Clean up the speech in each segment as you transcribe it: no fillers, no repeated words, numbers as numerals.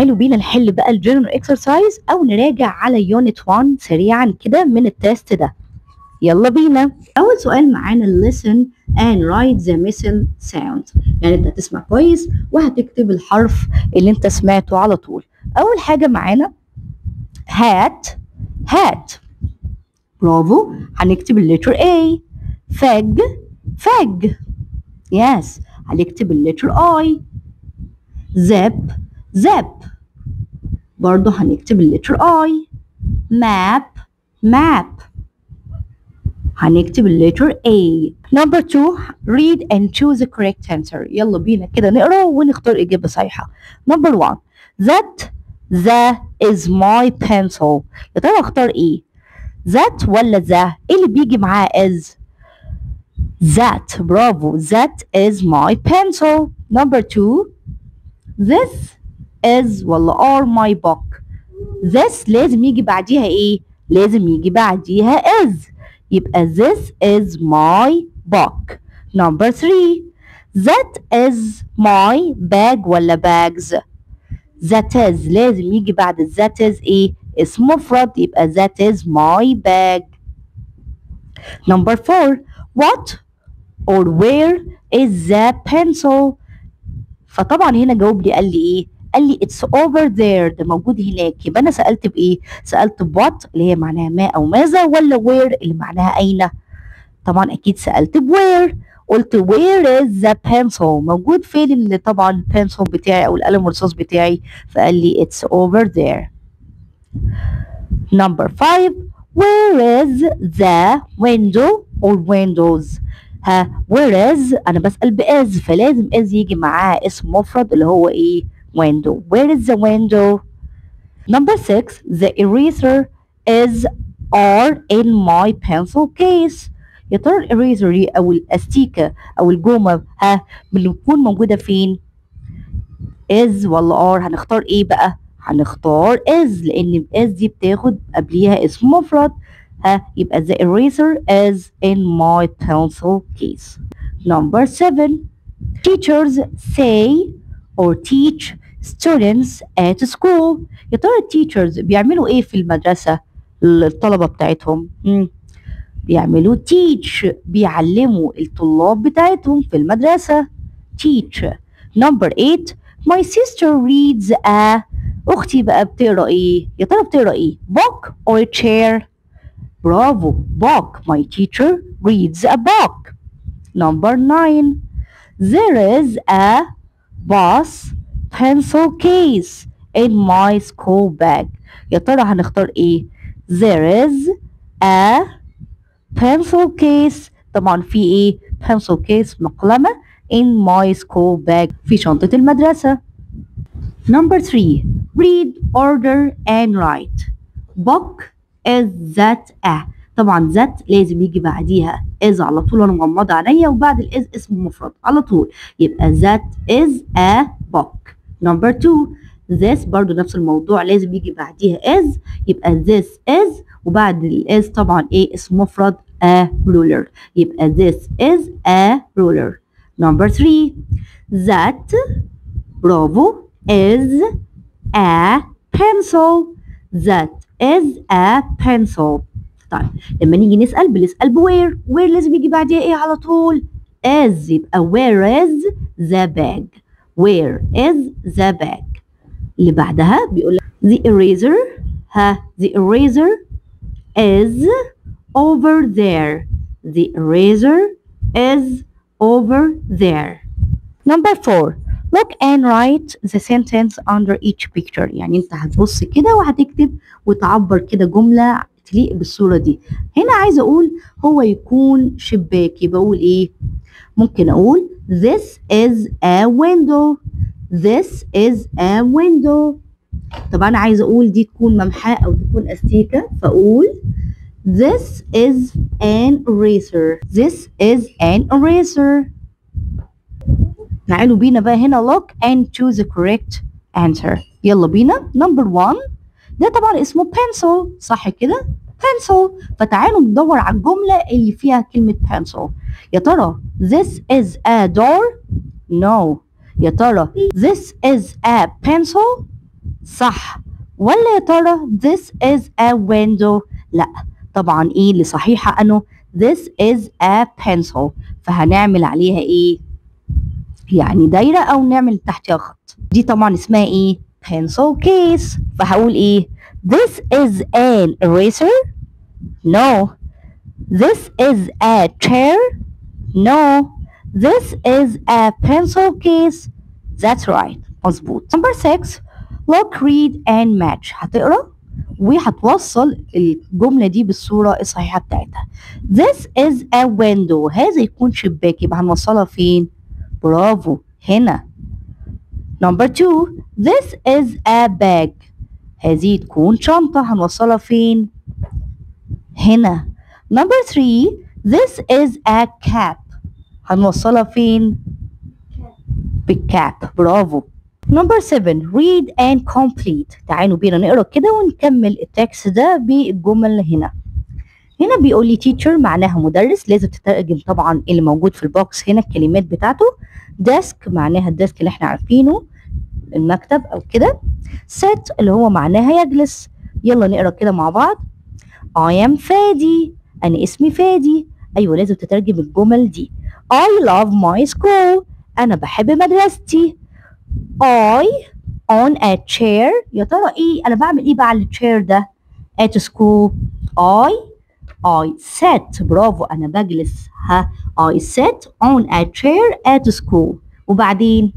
تعالوا بينا نحل بقى الجنرال اكسرسايز او نراجع على يونت 1 سريعا كده من التست ده. يلا بينا. اول سؤال معانا listen and write the missing sound، يعني انت هتسمع كويس وهتكتب الحرف اللي انت سمعته على طول. اول حاجه معانا hat، برافو، هنكتب اللتر A. fag، يس، هنكتب اللتر I. zip، برضو هنكتب اللتر I. map، هنكتب اللتر A. Number 2 read and choose the correct answer. يلا بينا كده نقرا ونختار إجابة صحيحة. Number 1 that is my pencil. يا ترى اختار ايه؟ that ولا the؟ ايه اللي بيجي معاه is؟ that، برافو، that is my pencil. Number 2 this is ولا are my book. this لازم يجي بعديها ايه؟ لازم يجي بعديها is، يبقى this is my book. Number 3 that is my bag ولا bags. that is لازم يجي بعد that is ايه؟ اسم مفرد، يبقى that is my bag. Number 4 what or where is the pencil. فطبعا هنا جاوب لي، قال لي ايه؟ قال لي it's over there، ده موجود هناك. يبقى انا سألت بايه؟ سألت what اللي هي معناها ما او ماذا، ولا where اللي معناها اين؟ طبعا اكيد سألت where، قلت where is the pencil، موجود فين اللي طبعا البنسل بتاعي او القلم الرصاص بتاعي، فقال لي it's over there. Number 5 where is the window or windows. where is انا بسأل بإز، فلازم إز يجي معاه اسم مفرد اللي هو ايه؟ window. where is the window. Number 6 the eraser is are in my pencil case. يا ترى الإريزر دي او الاستيكه او الجومه بتكون موجوده فين؟ is ولا are؟ هنختار ايه بقى؟ هنختار is، لان is دي بتاخد قبليها اسم مفرد. يبقى the eraser is in my pencil case. Number 7 teachers say or teach students at school. يا ترى teachers بيعملوا ايه في المدرسه الطلبه بتاعتهم؟ بيعملوا teach، بيعلموا الطلاب بتاعتهم في المدرسة. teach. Number 8 my sister reads a. أختي بقى بتقرأ إيه؟ يا ترى بتقرأ إيه؟ book or chair؟ برافو، book. my teacher reads a book. Number 9 there is a bus pencil case in my school bag. يا ترى هنختار إيه؟ there is a pencil case، طبعا في ايه؟ pencil case مقلمة in my school bag، في شنطة المدرسة. Number 3 read order and write. book is that a. طبعا that لازم يجي بعديها is على طول، انا مغمضة عينيا، وبعد الاز اسم مفرد على طول، يبقى that is a book. Number 2 this برضو نفس الموضوع، لازم يجي بعديها is، يبقى this is، وبعد الاس طبعا ايه؟ اسم مفرد a ruler، يبقى this is a ruler. Number 3 that، برافو، is a pencil. that is a pencil. طيب لما نيجي نسأل بنسأل بوير، وير لازم يجي بعديها ايه على طول؟ is، يبقى where is the bag. where is the bag. اللي بعدها بيقول the eraser، the eraser is over there. the eraser is over there. Number 4 look and write the sentence under each picture. يعني انت هتبص كده وهتكتب وتعبر كده جملة تليق بالصورة دي. هنا عايزة اقول هو يكون شباك، يبقى اقول ايه؟ ممكن اقول this is a window. this is a window. طب انا عايزة اقول دي تكون ممحاة او تكون استيكة، فاقول this is an eraser. this is an eraser. تعالوا بينا بقى هنا look and choose the correct answer. يلا بينا. Number 1 ده طبعا اسمه pencil، صح كده؟ pencil. فتعالوا ندور على الجملة اللي فيها كلمة pencil. يا ترى this is a door؟ no. يا ترى this is a pencil؟ صح ولا يا ترى this is a window؟ لا طبعا ايه اللي صحيحة انه this is a pencil، فهنعمل عليها ايه؟ يعني دايرة او نعمل تحتها خط. دي طبعا اسمها ايه؟ pencil case. فهقول ايه؟ this is an eraser. no. this is a chair. no. this is a pencil case. that's right. مظبوط. number 6 look read and match. هتقرا وهتوصل الجملة دي بالصورة الصحيحة بتاعتها. this is a window. هذا يكون شباك، يبقى هنوصلها فين؟ برافو هنا. number 2 this is a bag. هذه تكون شنطة، هنوصلها فين؟ هنا. number 3 this is a cap. هنوصلها فين؟ بالكاب. برافو. number 7 read and complete. تعالوا بينا نقرا كده ونكمل التكست ده بالجمل هنا. هنا بيقول لي teacher معناها مدرس، لازم تترجم طبعا اللي موجود في البوكس هنا الكلمات بتاعته. desk معناها الديسك اللي احنا عارفينه، المكتب او كده. sit اللي هو معناها يجلس. يلا نقرا كده مع بعض. I am فادي. انا اسمي فادي. ايوه لازم تترجم الجمل دي. I love my school. انا بحب مدرستي. I on a chair. يا ترى ايه انا بعمل ايه بقى على التشير ده؟ at school. I sit. برافو انا بجلس. ها I sit on a chair at school. وبعدين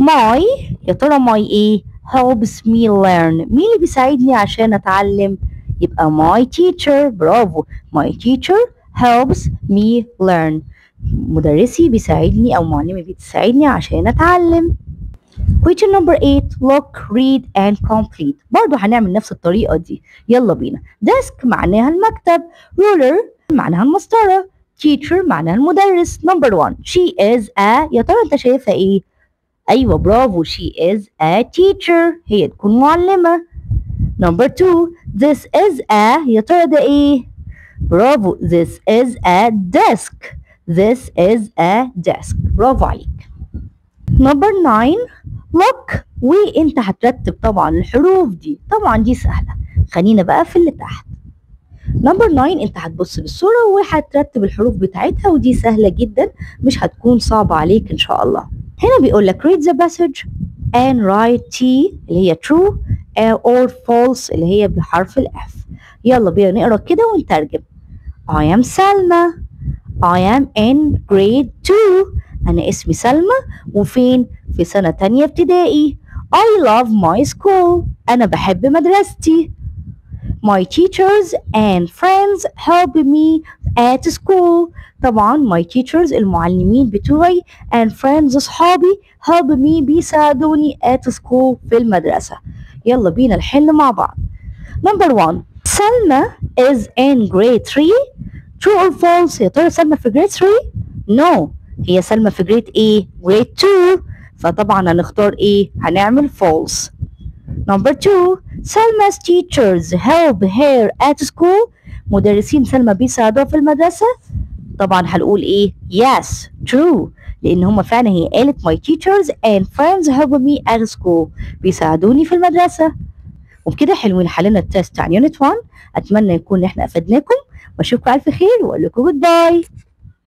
my يا ترى my ايه؟ helps me learn. مين اللي بيساعدني عشان اتعلم؟ يبقى my teacher. برافو my teacher helps me learn. مدرسي بيساعدني او معلمي بتساعدني عشان اتعلم. question number 8 look read and complete. برضو هنعمل نفس الطريقة دي. يلا بينا. desk معناها المكتب. ruler معناها المسطرة. teacher معناها المدرس. number 1 she is a. يا ترى انت شايفها ايه؟ ايوه برافو she is a teacher. هي تكون معلمة. number 2 this is a. يا ترى ده ايه؟ برافو this is a desk. this is a desk. برافو عليك. number 9 look. وانت هترتب طبعا الحروف دي، طبعا دي سهلة. خلينا بقى في اللي تحت. number 9 انت هتبص للصورة وهترتب الحروف بتاعتها، ودي سهلة جدا مش هتكون صعبة عليك ان شاء الله. هنا بيقول لك read the passage and write T اللي هي true or false اللي هي بحرف الF. يلا بينا نقرا كده ونترجم. I am سلمى. I am in grade 2. أنا اسمي سلمى وفين؟ في سنة تانية ابتدائي. I love my school. أنا بحب مدرستي. My teachers and friends help me at school. طبعا my teachers المعلمين بتوعي and friends أصحابي help me بيساعدوني at school في المدرسة. يلا بينا نحل مع بعض. number 1 سلمى is in grade 3. true or false؟ يا ترى سلمى في grade 3؟ no. هي سلمى في grade ايه؟ grade 2. فطبعا هنختار ايه؟ هنعمل false. number 2 سلمى's teachers help her at school. مدرسين سلمى بيساعدوها في المدرسة. طبعا هنقول ايه؟ yes true، لان هما فعلا هي قالت my teachers and friends help me at school. بيساعدوني في المدرسة. وبكده حلوين حلنا التست عن يونت 1. اتمنى يكون احنا افدناكم واشوفكم على الف خير واقول لكم جود باي.